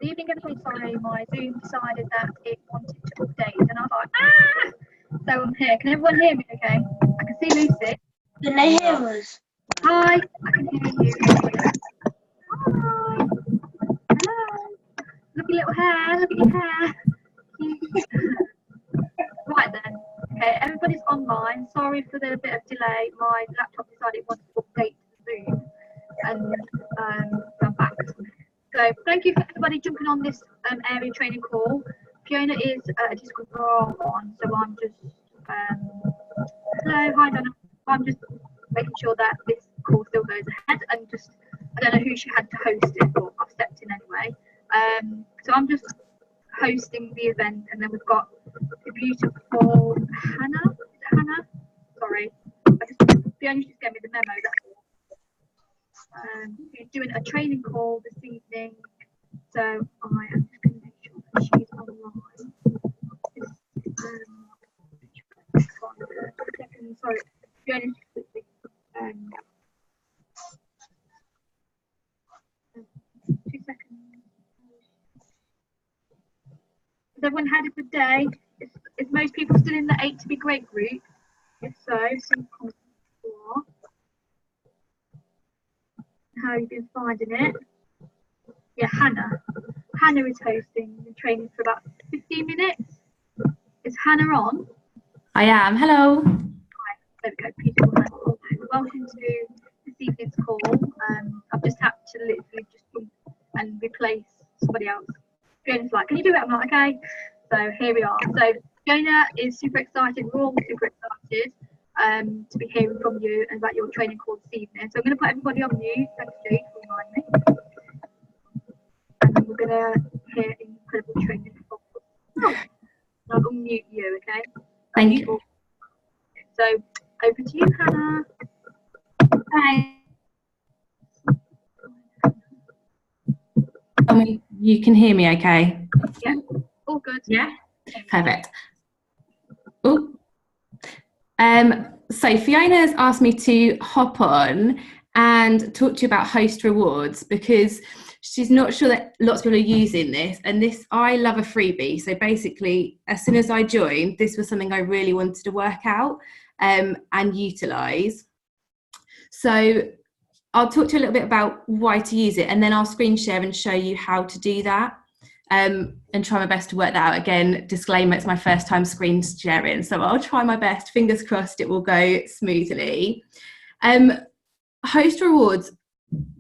Good evening, everybody. Sorry, my Zoom decided that it wanted to update, and I was like, ah! So I'm here. Can everyone hear me okay? I can see Lucy. Can they hear us? Hi, I can hear you. Hi. Hello. Look at your little hair. Look at your hair. Right then. Okay, everybody's online. Sorry for the bit of delay. My laptop decided it wanted to update Zoom, and I'm back. So thank you for everybody jumping on this area training call. Fiona is a Discord one, so I'm just hello, hi Donna. I'm just making sure that this call still goes ahead, and just I don't know who she had to host it, but I've stepped in anyway. So I'm just hosting the event, and then we've got the beautiful Hannah. Is it Hannah? Sorry, Fiona just gave me the memo. That's all. She's doing a training call this evening, so I am just going to make sure that she's online. Sorry, Fiona, just quickly. 2 seconds. Has everyone had a good day? Is most people still in the 8 to be great group? If so, some comments. How have you been finding it? Yeah, Hannah. Hannah is hosting the training for about 15 minutes. Is Hannah on? I am. Hello. Hi. There we go. Beautiful. Welcome to this evening's call. I've just had to literally just jump and replace somebody else. Fiona's like, can you do it? I'm like, okay. So here we are. So Fiona is super excited. We're all super excited. To be hearing from you and about your training call this evening. So I'm going to put everybody on mute. Thanks, Jade, for reminding me. And then we're going to hear incredible training from I'll unmute you, okay? Thank you. So over to you, Hannah. Hi. You can hear me okay? Yeah, all good. Yeah, perfect. Oh. So Fiona's asked me to hop on and talk to you about host rewards, because she's not sure that lots of people are using this, and this, I love a freebie. So basically, as soon as I joined, this was something I really wanted to work out and utilise. So I'll talk to you a little bit about why to use it, and then I'll screen share and show you how to do that. And try my best to work that out. Again, disclaimer, it's my first time screen sharing, so I'll try my best. Fingers crossed it will go smoothly. Host rewards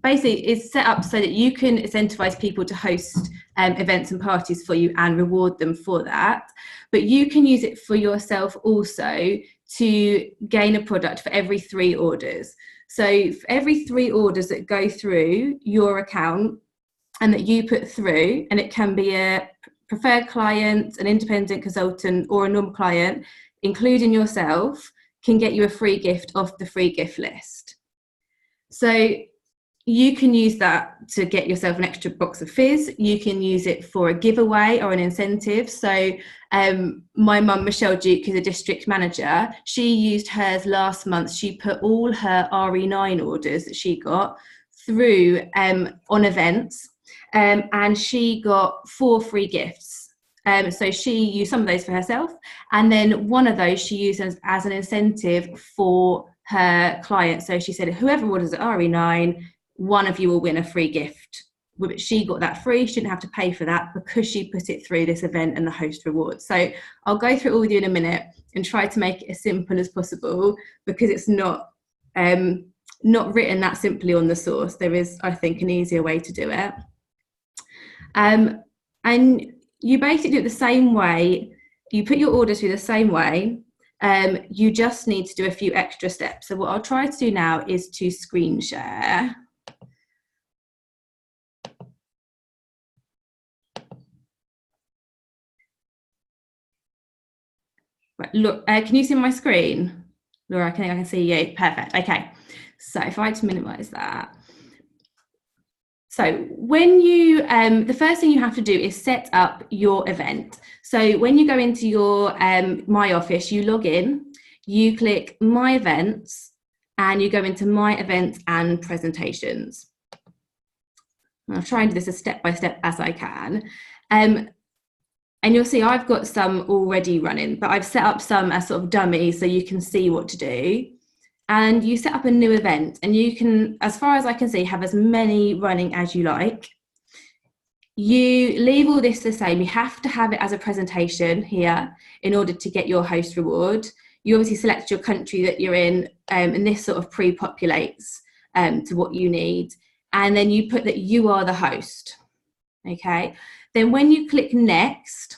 basically is set up so that you can incentivize people to host events and parties for you and reward them for that. But you can use it for yourself also to gain a product for every 3 orders. So for every 3 orders that go through your account and that you put through, and it can be a preferred client, an independent consultant, or a normal client, including yourself, can get you a free gift off the free gift list. So you can use that to get yourself an extra box of fizz. You can use it for a giveaway or an incentive. So my mum, Michelle Duke, is a district manager. She used hers last month. She put all her RE9 orders that she got through on events. And she got 4 free gifts. So she used some of those for herself, and then one of those she used as an incentive for her client. So she said, whoever orders at RE9, one of you will win a free gift. She got that free. She didn't have to pay for that because she put it through this event and the host rewards. So I'll go through it all with you in a minute and try to make it as simple as possible, because it's not written that simply on the source. There is, I think, an easier way to do it. And you basically do it the same way. You put your orders through the same way. You just need to do a few extra steps. So what I'll try to do now is to screen share. Right, look, can you see my screen? Laura, I can see you. Perfect. Okay. So if I just minimize that. So when you, the first thing you have to do is set up your event. So when you go into your My Office, you log in, you click My Events, and you go into My Events and Presentations. I'll try and do this as step by step as I can. And you'll see I've got some already running, but I've set up some as sort of dummies so you can see what to do. And you set up a new event, and you can, as far as I can see, have as many running as you like. You leave all this the same. You have to have it as a presentation here in order to get your host reward. You obviously select your country that you're in, and this sort of pre-populates to what you need. And then you put that you are the host. Okay. Then when you click next,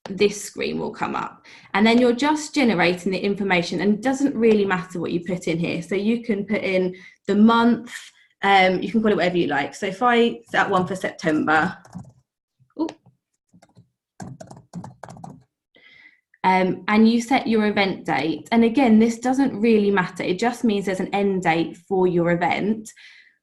this screen will come up, and then you're just generating the information, and it doesn't really matter what you put in here. So you can put in the month, you can call it whatever you like. So if I set one for September, and you set your event date, and again, this doesn't really matter. It just means there's an end date for your event.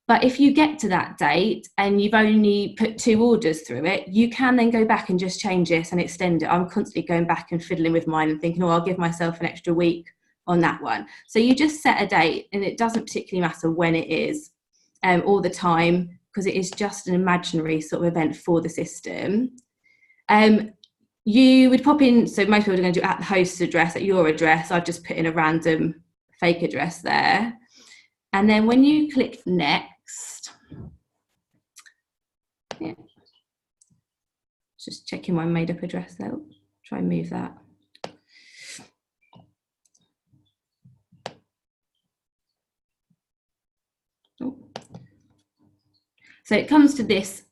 But if you get to that date and you've only put 2 orders through it, you can then go back and just change this and extend it. I'm constantly going back and fiddling with mine and thinking, oh, I'll give myself an extra week on that one. So you just set a date, and it doesn't particularly matter when it is all the time, because it is just an imaginary sort of event for the system. You would pop in, so most people are going to do at the host's address, at your address. I've just put in a random fake address there. And then when you click next, yeah, just checking my made up address there. Try and move that. Oh. So it comes to this,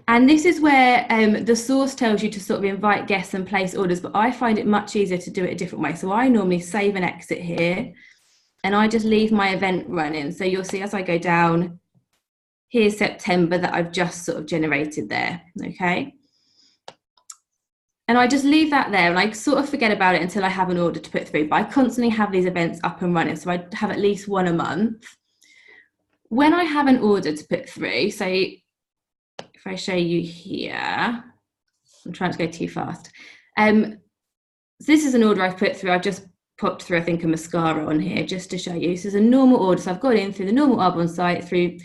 and this is where the source tells you to sort of invite guests and place orders, but I find it much easier to do it a different way. So I normally save and exit here, and I just leave my event running. So you'll see as I go down, here's September that I've just sort of generated there, okay? And I just leave that there, and I sort of forget about it until I have an order to put through, but I constantly have these events up and running, so I have at least one a month. When I have an order to put through, so if I show you here, I'm trying to go too fast. So this is an order I've put through. I've just popped through, I think, a mascara on here just to show you. This is a normal order. So I've got in through the normal Arbonne site, through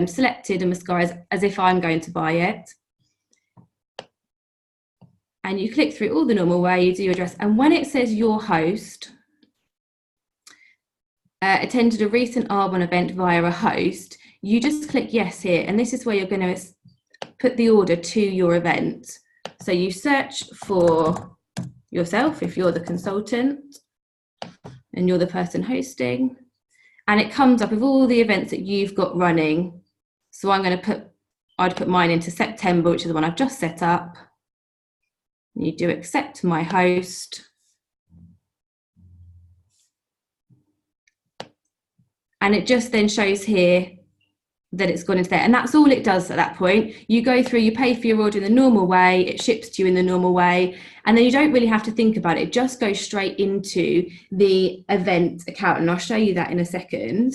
selected a mascara as if I'm going to buy it. And you click through all the normal way, you do your address. And when it says your host, attended a recent Arbonne event via a host, you just click yes here. And this is where you're going to put the order to your event. So you search for yourself if you're the consultant and you're the person hosting, and it comes up with all the events that you've got running. So I'd put mine into September, which is the one I've just set up. You do accept my host. And it just then shows here that it's gone into there. And that's all it does at that point. You go through, you pay for your order in the normal way, it ships to you in the normal way, and then you don't really have to think about it. It just goes straight into the event account, and I'll show you that in a second.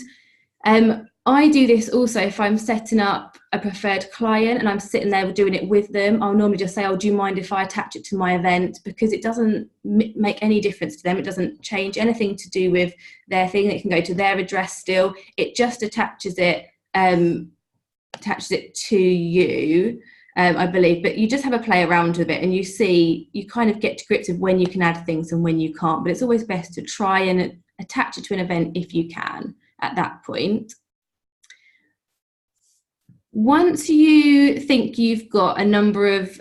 I do this also if I'm setting up a preferred client and I'm sitting there doing it with them. I'll normally just say, oh, do you mind if I attach it to my event? Because it doesn't make any difference to them. It doesn't change anything to do with their thing. It can go to their address still. It just attaches it to you, I believe. But you just have a play around with it, and you kind of get to grips with when you can add things and when you can't. But it's always best to try and attach it to an event if you can at that point. Once you think you've got a number of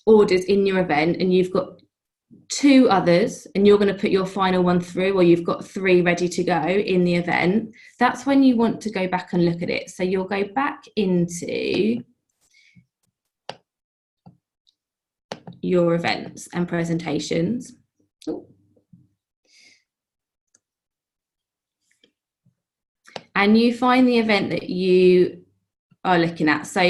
orders in your event and you've got 2 others and you're going to put your final one through, or you've got 3 ready to go in the event, that's when you want to go back and look at it. So you'll go back into your events and presentations. Ooh. And you find the event that you are looking at. So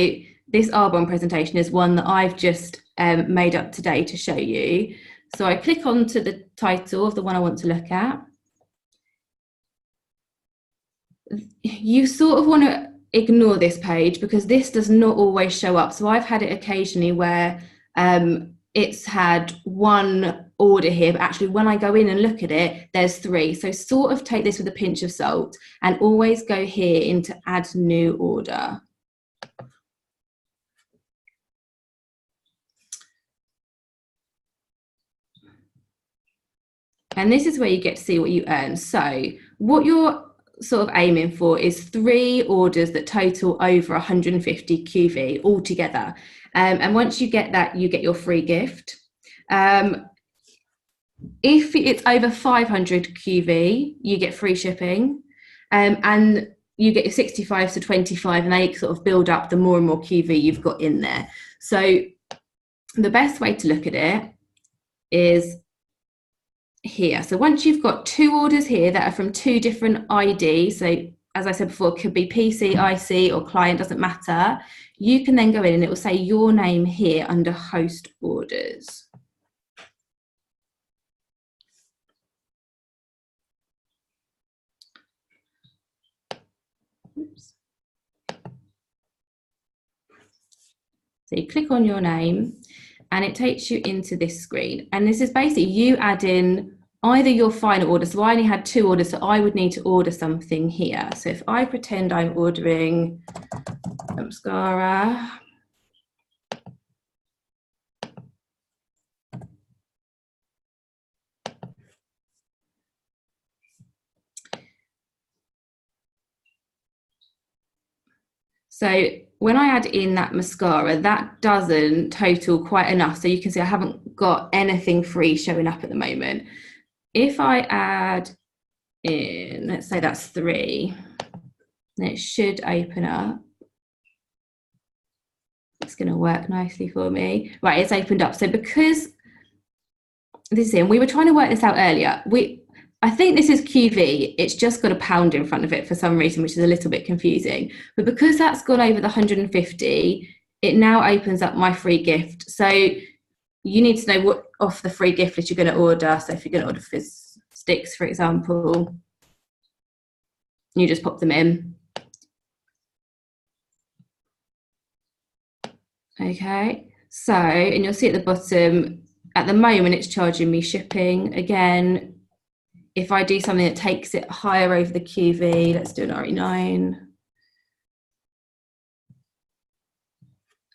this Arbonne presentation is one that I've just made up today to show you. So I click onto the title of the one I want to look at. You sort of want to ignore this page because this does not always show up. So I've had it occasionally where it's had 1 order here, but actually when I go in and look at it, there's 3. So sort of take this with a pinch of salt and always go here into add new order. And this is where you get to see what you earn. So what you're sort of aiming for is 3 orders that total over 150 QV altogether. And once you get that, you get your free gift. If it's over 500 QV, you get free shipping. And you get your 65 to 25, and they sort of build up the more and more QV you've got in there. So the best way to look at it is here. So once you've got 2 orders here that are from 2 different IDs, so as I said before, it could be PC, IC, or client, doesn't matter, you can then go in and it will say your name here under host orders. Oops. So you click on your name and it takes you into this screen. And this is basically you add in either your final order. So I only had 2 orders, so I would need to order something here. So if I pretend I'm ordering mascara, so when I add in that mascara, that doesn't total quite enough. So you can see I haven't got anything free showing up at the moment. If I add in, let's say that's 3, then it should open up. It's going to work nicely for me. Right, it's opened up. So because this is in, we were trying to work this out earlier. I think this is QV. It's just got a pound in front of it for some reason, which is a little bit confusing. But because that's gone over the 150, it now opens up my free gift. So you need to know what off the free gift list you're going to order. So if you're going to order fizz sticks, for example, you just pop them in. Okay, so, and you'll see at the bottom, at the moment it's charging me shipping. Again, if I do something that takes it higher over the QV, let's do an RE9.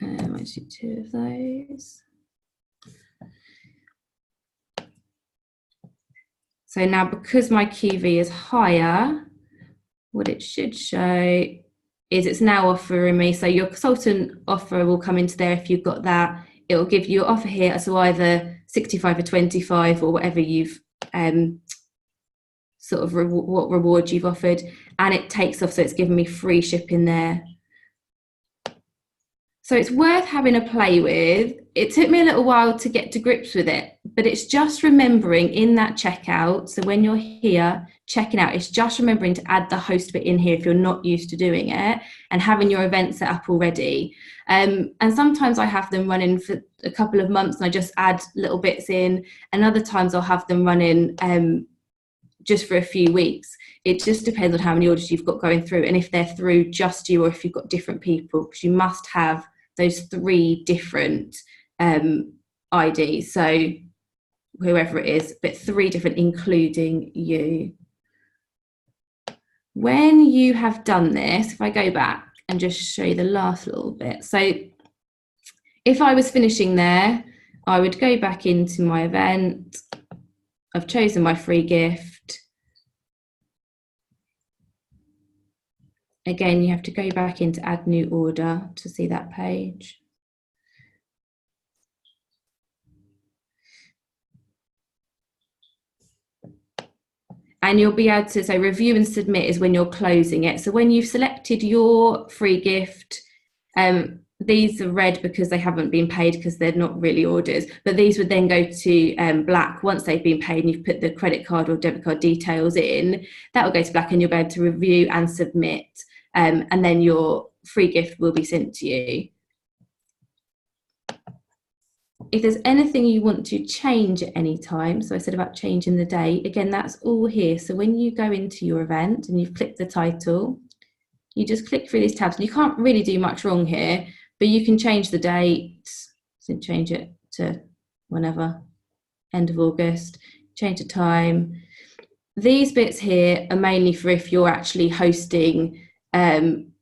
I might do 2 of those. So now because my QV is higher, what it should show is it's now offering me, so your consultant offer will come into there if you've got that. It will give you an offer here, so either 65 or 25 or whatever you've sort of what reward you've offered, and it takes off, so it's giving me free shipping there. So it's worth having a play with. It took me a little while to get to grips with it, but it's just remembering in that checkout. So when you're here checking out, it's just remembering to add the host bit in here if you're not used to doing it, and having your event set up already. And sometimes I have them running for a couple of months and I just add little bits in, and other times I'll have them running just for a few weeks. It just depends on how many orders you've got going through and if they're through just you or if you've got different people, because you must have those 3 different IDs. So whoever it is, but 3 different including you. When you have done this, if I go back and just show you the last little bit. So if I was finishing there, I would go back into my event. I've chosen my free gift. Again, you have to go back into add new order to see that page. And you'll be able to, so review and submit is when you're closing it. So when you've selected your free gift, these are red because they haven't been paid because they're not really orders, but these would then go to black once they've been paid and you've put the credit card or debit card details in. That will go to black and you'll be able to review and submit, and then your free gift will be sent to you. If there's anything you want to change at any time, so I said about changing the date, again, that's all here. So when you go into your event and you've clicked the title, you just click through these tabs and you can't really do much wrong here, but you can change the date, so change it to whenever, end of August, change the time. These bits here are mainly for if you're actually hosting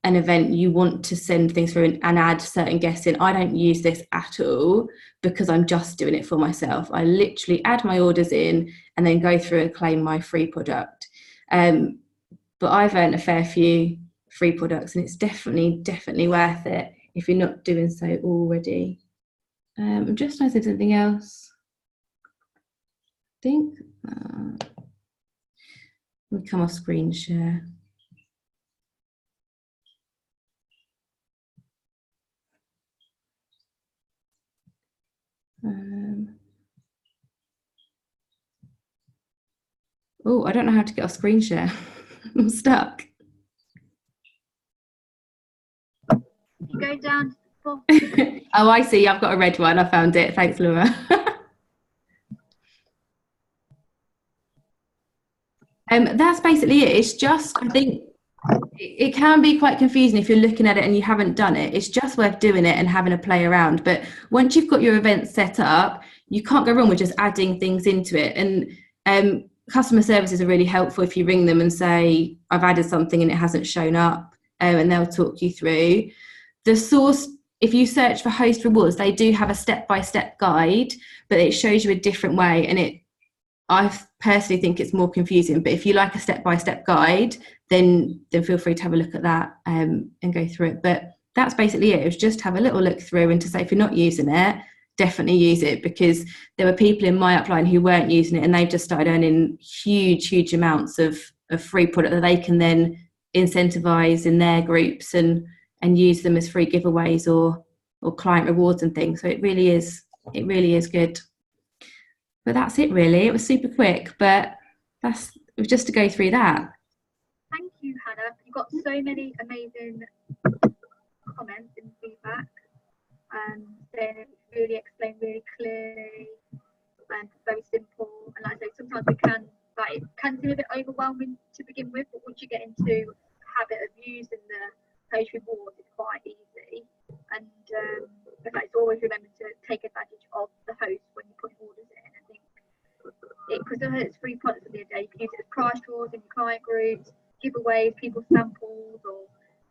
an event, you want to send things through and add certain guests in. I don't use this at all because I'm just doing it for myself. I literally add my orders in and then go through and claim my free product. But I've earned a fair few free products, and it's definitely worth it if you're not doing so already. I'm just trying to say something else. I think let me come off screen share. Oh, I don't know how to get off screen share. I'm stuck. You go down. Oh, I see. I've got a red one. I found it. Thanks, Laura. That's basically it. It's just, I think it can be quite confusing if you're looking at it and you haven't done it. It's just worth doing it and having a play around. But once you've got your event set up, you can't go wrong with just adding things into it. And customer services are really helpful if you ring them and say, I've added something and it hasn't shown up, and they'll talk you through. The source, if you search for host rewards, they do have a step-by-step guide, but it shows you a different way. And I personally think it's more confusing, but if you like a step-by-step guide, then feel free to have a look at that and go through it. But that's basically it. It was just have a little look through and to say if you're not using it, definitely use it, because there were people in my upline who weren't using it and they've just started earning huge amounts of free product that they can then incentivize in their groups and use them as free giveaways or client rewards and things. So it really is good. But that's it really. It was super quick, but it was just to go through that. Thank you, Hannah. You got so many amazing comments and feedback. They really explained really clearly and very simple. And like I say, sometimes it can seem a bit overwhelming to begin with, but once you get into the habit of using the host rewards, it's quite easy. And in fact, always remember to take advantage of the host when you're putting orders in. I think because it's free products at the end of the day, you can use it as price draws in your client groups, giveaways, people samples, or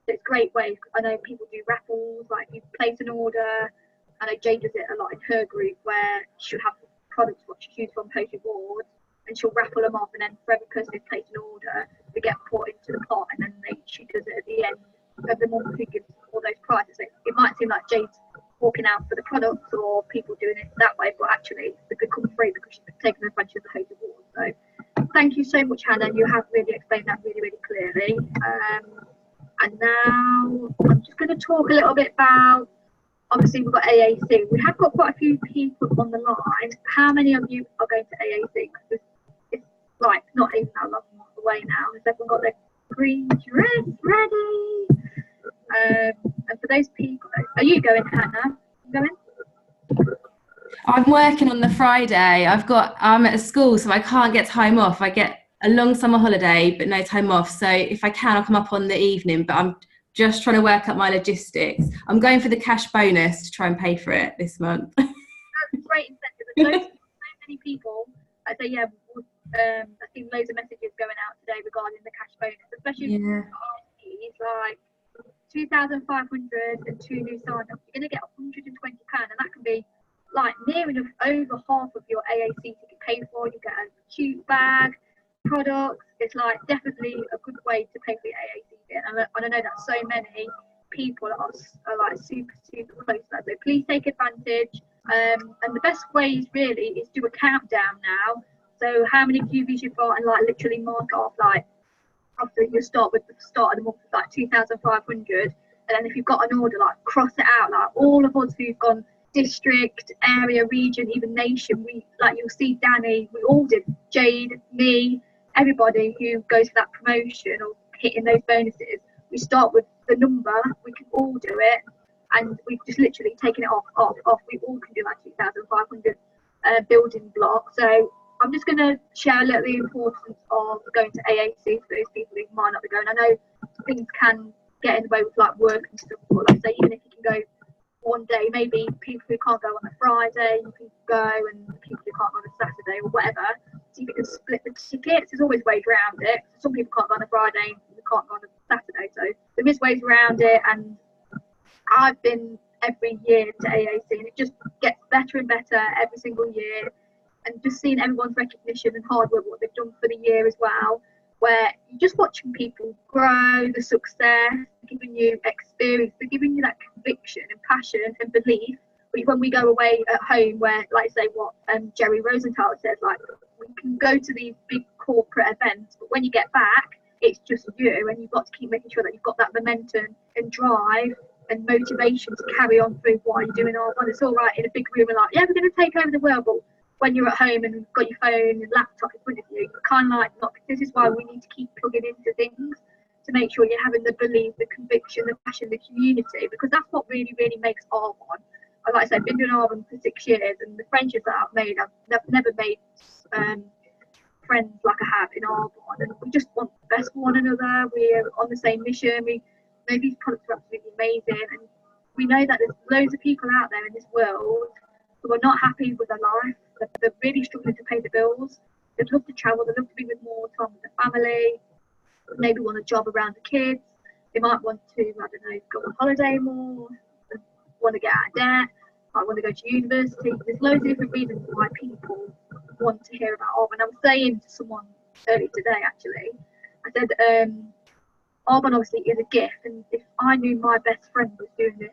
so it's great ways. I know people do raffles, like you place an order. I know Jane does it a lot in her group where she'll have products what she chooses from host rewards and she'll raffle them off, and then for every person who's placed an order, they get put into the pot, and then she does it at the end of the month who gives all those prizes. So it might seem like Jane's walking out for the products or people doing it that way, but actually it could come free because she's taken advantage of the host rewards. So thank you so much, Hannah. You have really explained that really clearly. And now I'm just going to talk a little bit about, obviously we've got AAC. We have got quite a few people on the line. How many of you are going to AAC? Because it's like not even that long away now. Has everyone got their green dress ready? And for those people, are you going, Hannah? You going? I'm working on the Friday. I'm at a school, so I can't get time off. I get a long summer holiday, but no time off. So if I can, I'll come up on the evening, but I'm just trying to work out my logistics. I'm going for the cash bonus to try and pay for it this month. That's a great incentive. So many people, I say, yeah, I've seen loads of messages going out today regarding the cash bonus, especially it's like 2,500 and 2 new sign-ups. You're going to get £120, and that can be like near enough over half of your AAC ticket paid for. You get a cute bag, products. It's like definitely a good way to pay for your AAC bit. And I know that so many people are like super close to that. So please take advantage. And the best ways really is do a countdown now. So how many QVs you've got, and like literally mark off like after you start with the start of the month like 2,500, and then if you've got an order, like cross it out. Like all of us who've gone district, area, region, even nation, you'll see Danny, we all did, Jade, me, everybody who goes for that promotion or hitting those bonuses, we start with the number, we can all do it, and we've just literally taken it off. We all can do that 2,500 building block. So I'm just going to share a little the importance of going to AAC for those people who might not be going. I know things can get in the way with like work and stuff, but like I say, even if you can go one day, maybe people who can't go on a Friday, you can go, and people who can't go on a Saturday or whatever, so you can split the tickets. There's always ways around it. Some people can't go on a Friday, you can't go on a Saturday. So there is ways around it, and I've been every year to AAC, and it just gets better and better every single year. And just seeing everyone's recognition and hard work, what they've done for the year as well, where you're just watching people grow, the success, giving you experience, they're giving you that conviction and passion and belief. But when we go away at home, where, like, say what Jerry Rosenthal says, like, we can go to these big corporate events, but when you get back, it's just you, and you've got to keep making sure that you've got that momentum and drive and motivation to carry on through what you're doing. It's all right in a big room and like, yeah, we're going to take over the world, but when you're at home and you've got your phone and laptop in front of you, you're kind of like, not. This is why we need to keep plugging into things to make sure you're having the belief, the conviction, the passion, the community, because that's what really, really makes Arbonne. Like I said, I've been doing Arbonne for 6 years, and the friendships that I've made, I've never made friends like I have in Arbonne, and we just want the best for one another. We're on the same mission. We know these products are absolutely amazing, and we know that there's loads of people out there in this world who are not happy with their life. They're really struggling to pay the bills. They'd love to travel. They'd love to be with more time with their family. Maybe want a job around the kids. They might want to, I don't know, go on holiday more. They want to get out of debt. Might want to go to university. There's loads of different reasons why people want to hear about Arbonne. I was saying to someone earlier today, actually, I said, Arbonne obviously is a gift, and if I knew my best friend was doing this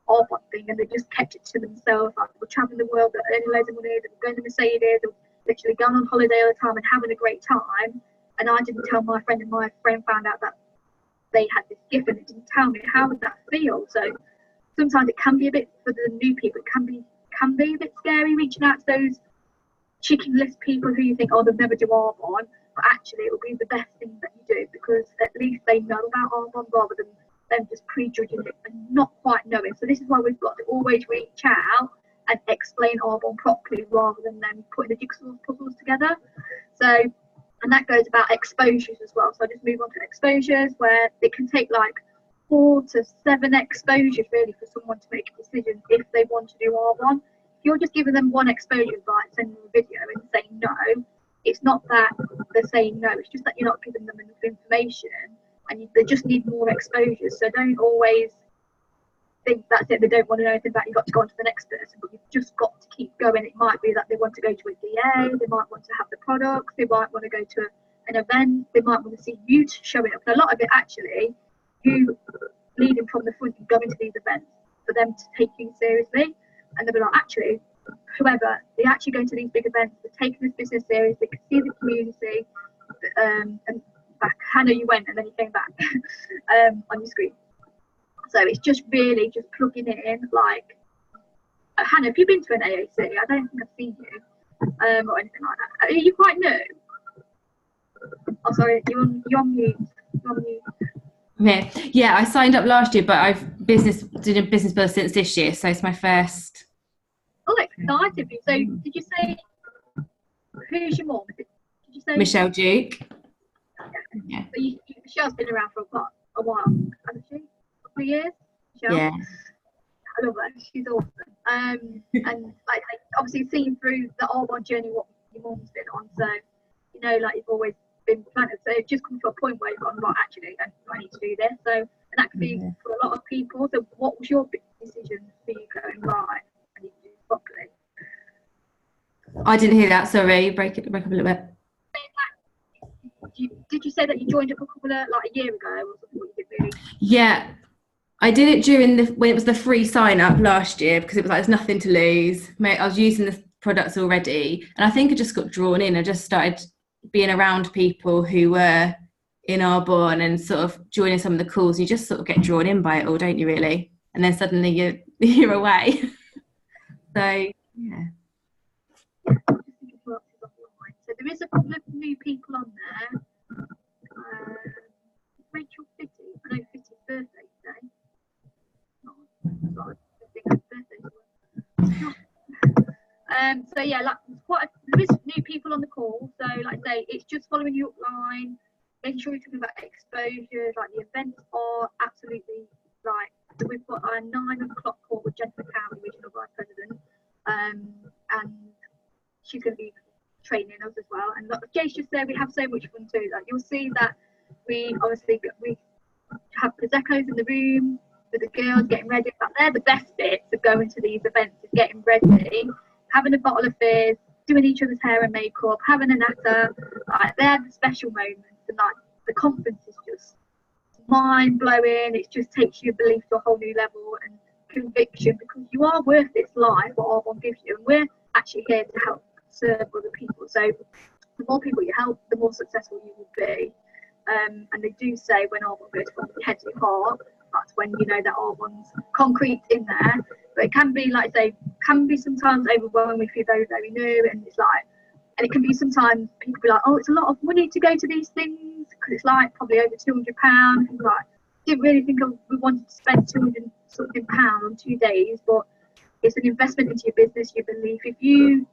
Arbonne thing and they just kept it to themselves, like they were traveling the world, they're earning loads of money, they're going to Mercedes, they're literally going on holiday all the time and having a great time, and I didn't tell my friend, and my friend found out that they had this gift and it didn't tell me, how would that feel? So sometimes it can be a bit, for the new people, it can be a bit scary reaching out to those chicken list people who you think, oh, they'll never do Arbonne, but actually it will be the best thing that you do, because at least they know about Arbonne rather than them just prejudging it and not quite knowing. So this is why we've got to always reach out and explain Arbonne properly rather than them putting the jigsaw puzzles together. So, and that goes about exposures as well. So I just move on to exposures, where it can take like 4 to 7 exposures really for someone to make a decision if they want to do Arbonne. If you're just giving them one exposure by sending them a video and saying no, it's not that they're saying no, it's just that you're not giving them enough information, and they just need more exposures. So don't always think that's it, they don't want to know anything about, you've got to go on to the next person, but you've just got to keep going. It might be that they want to go to a DA, they might want to have the products, they might want to go to an event, they might want to see you showing up. And a lot of it actually, you leading from the front and going to these events for them to take you seriously, and they'll be like, actually, whoever, they're actually going to these big events, they're taking this business serious, they can see the community, and back, Hannah, you went and then you came back on your screen. So it's just really just plugging it in, like, Hannah, have you been to an AAC? I don't think I've seen you, or anything like that. Are you quite new? Oh, sorry, you're on mute. You're on mute. Yeah, I signed up last year, but I've did a business build since this year, so it's my first. Oh, excited! So, did you say who's your mum? Did you say Michelle Duke? Yeah. So Michelle's been around for a while, hasn't she? A couple of years. Michelle? Yeah. I love her. She's awesome. And like obviously seeing through the Arbonne journey what your mum's been on, so you know, like you've always been planted. So it's just come to a point where you've gone, right, actually, I need to do this. So, and that could be for a lot of people. So what was your big decision for you going, right, I need to do this properly? I didn't hear that, sorry, break up a little bit. Did you say that you joined up a couple of, like, a year ago or something? What you did really? Yeah, I did it during when it was the free sign up last year, because it was like, there's nothing to lose. I was using the products already, and I think I just got drawn in. I just started being around people who were in Arbonne and sort of joining some of the calls. You just sort of get drawn in by it all, don't you, really? And then suddenly you're away. So yeah. So there is a couple of new people on there. Rachel Fitty. I know Fitty's birthday today. Sorry, I think it's birthday. So yeah, like there is new people on the call. So like I say, it's just following you upline, making sure you're talking about exposures. Like the events are absolutely like. So we've got our 9 o'clock call with Jennifer County, Regional Vice President, and she's going to be training us as well. And like Jace just said, we have so much fun too. Like you'll see that we have Prosecco's in the room with the girls getting ready. But they're the best bits of going to these events, is getting ready, having a bottle of fizz, doing each other's hair and makeup, having a natter. Like, they're the special moments, and like the conference is just mind blowing. It just takes your belief to a whole new level, and conviction, because you are worth this life what R1 gives you, and we're actually here to help serve other people. So the more people you help, the more successful you will be. And they do say when R1 goes from your head to your heart, that's when you know that R1's concrete in there. But it can be, like I say, can be sometimes overwhelming if you're very, very new, and it's like, and it can be sometimes people be like, oh, it's a lot of money to go to these things, because it's like probably over £200. And like, didn't really think we wanted to spend £200 something on 2 days, but it's an investment into your business, your belief. If you,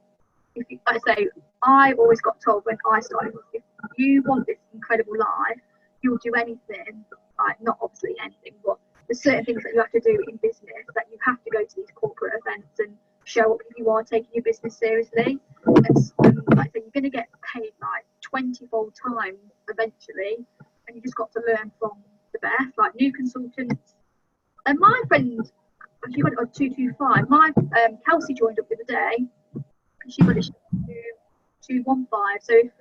like I say, I always got told when I started, if you want this incredible life, you'll do anything. Like, not obviously anything, but there's certain things that you have to do in business, that you have to go to these corporate events and show up if you are taking your business seriously. And like I say, you're going to get paid like 20-fold times eventually, and you just got to learn from the best, like new consultants. And my friend, she went on 225. My Kelsey joined up the other day, and she got a 215. So if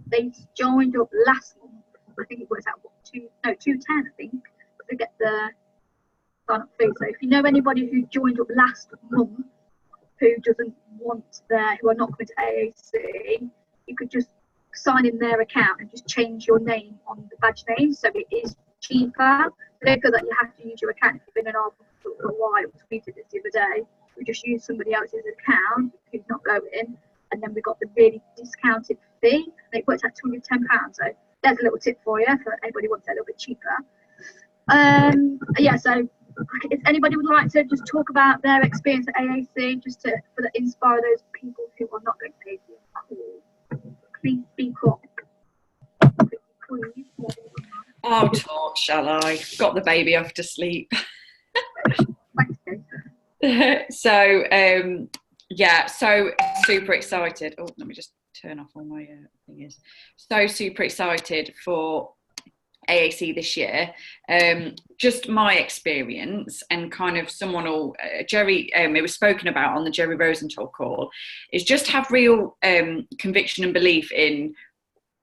they joined up last month, I think it works out 210. I think to get the sign up fee. So if you know anybody who joined up last month who doesn't want who are not coming to AAC, you could just sign in their account and just change your name on the badge name, so it is cheaper. So don't feel that you have to use your account if you've been in our for a while. We did this the other day. We just used somebody else's account who's not going, and then we got the really discounted fee, and it worked out £210. So there's a little tip for you for anybody who wants it a little bit cheaper. Yeah, so if anybody would like to just talk about their experience at AAC, just to inspire those people who are not going to AAC, please speak up. Please. I'll talk, shall I? Got the baby off to sleep. So super excited. Oh, let me just turn off all my thingies. So super excited for AAC this year. Just my experience, and kind of someone or Jerry, it was spoken about on the Jerry Rosenthal call, is just have real conviction and belief in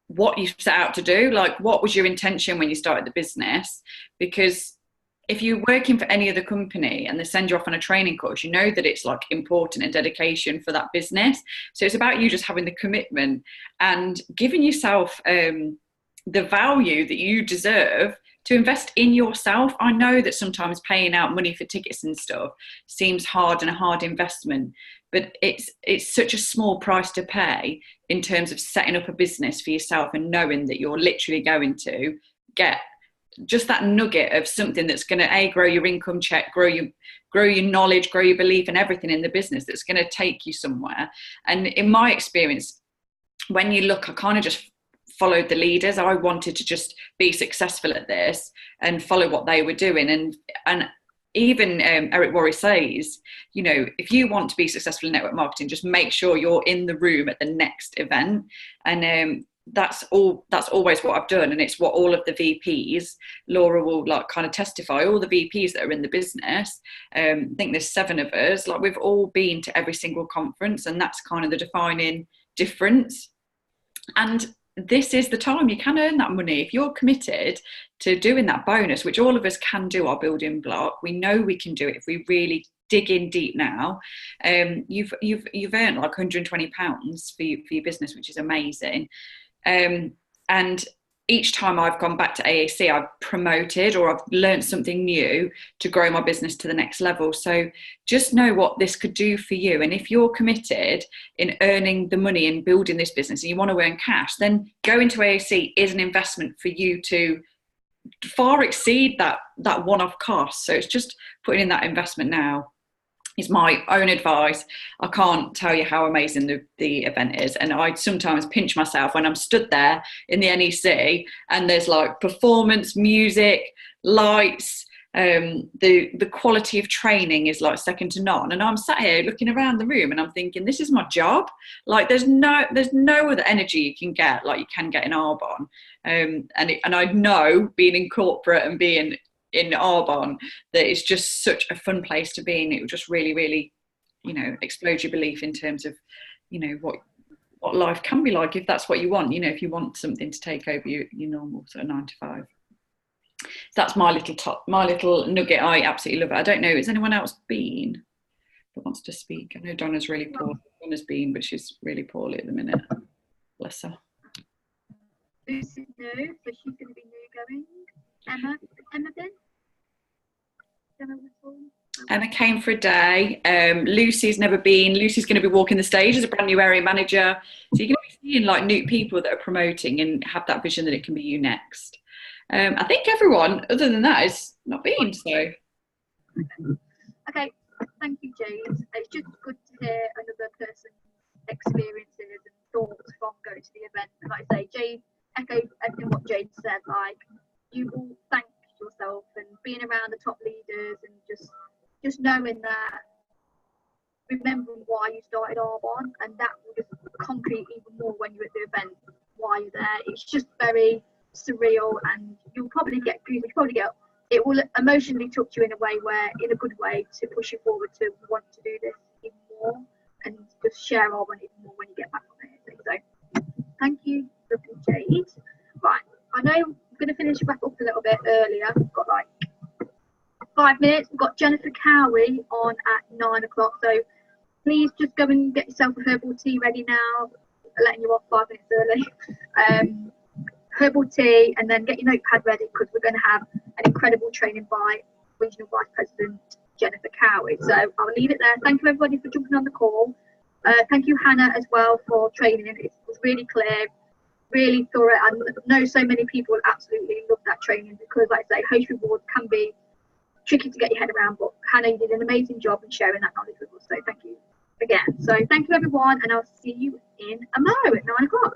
what you set out to do. Like, what was your intention when you started the business? Because if you're working for any other company and they send you off on a training course, you know that it's like important and dedication for that business. So it's about you just having the commitment and giving yourself the value that you deserve to invest in yourself. I know that sometimes paying out money for tickets and stuff seems hard and a hard investment, but it's such a small price to pay in terms of setting up a business for yourself and knowing that you're literally going to get just that nugget of something that's going to grow your income check, grow your knowledge, grow your belief and everything in the business, that's going to take you somewhere. And in my experience, when you look, I kind of just followed the leaders. I wanted to just be successful at this and follow what they were doing. And even Eric Worre says, you know, if you want to be successful in network marketing, just make sure you're in the room at the next event. And that's always what I've done, and it's what all of the VPs, Laura will like kind of testify, all the VPs that are in the business, I think there's 7 of us, like we've all been to every single conference, and that's kind of the defining difference. And this is the time you can earn that money if you're committed to doing that bonus, which all of us can do, our building block. We know we can do it if we really dig in deep now. You've earned like £120 for your business, which is amazing. And each time I've gone back to AAC, I've promoted or I've learned something new to grow my business to the next level. So just know what this could do for you. And if you're committed in earning the money and building this business and you want to earn cash, then going to AAC is an investment for you to far exceed that one-off cost. So it's just putting in that investment now. Is my own advice. I can't tell you how amazing the event is, and I sometimes pinch myself when I'm stood there in the NEC and there's like performance, music, lights, The quality of training is like second to none, and I'm sat here looking around the room and I'm thinking, this is my job. Like there's no other energy you can get like you can get in Arbonne. And I know, being in corporate and being in Arbonne, that it's just such a fun place to be in. It will just really, really, you know, explode your belief in terms of, you know, what life can be like if that's what you want. You know, if you want something to take over your normal sort of 9 to 5. That's my little nugget. I absolutely love it. I don't know, has anyone else been that wants to speak? I know Donna's really poor. Donna's been, but she's really poorly at the minute. Bless her. Lucy's new, so she's going to be new going. Emma been? Emma came for a day. Lucy's never been. Lucy's going to be walking the stage as a brand new area manager. So you're going to be seeing like new people that are promoting and have that vision that it can be you next. I think everyone other than that is not been, so. Okay, thank you, Jade. It's just good to hear another person's experiences and thoughts from going to the event. And like I say, Jade echoed everything what Jade said. Like, you will thank yourself and being around the top leaders and just knowing that, remembering why you started Arbonne, and that will just concrete even more when you're at the event, why you're there. It's just very surreal, and you'll probably get it will emotionally touch you in a way in a good way, to push you forward to want to do this even more and just share Arbonne even more when you get back on it. So thank you, lovely Jade. Right, I know I'm going to finish wrap up a little bit earlier. We've got like 5 minutes. We've got Jennifer Cowie on at 9 o'clock, so please just go and get yourself a herbal tea ready now. I'm letting you off 5 minutes early. Herbal tea, and then get your notepad ready, because we're going to have an incredible training by Regional Vice President Jennifer Cowie. So I'll leave it there. Thank you everybody for jumping on the call. Thank you Hannah as well for training. It was really clear, really thorough. I know so many people absolutely love that training, because like I say, host reward can be tricky to get your head around, but Hannah, you did an amazing job in sharing that knowledge with us, so thank you again. So thank you everyone, and I'll see you in a mo at 9 o'clock.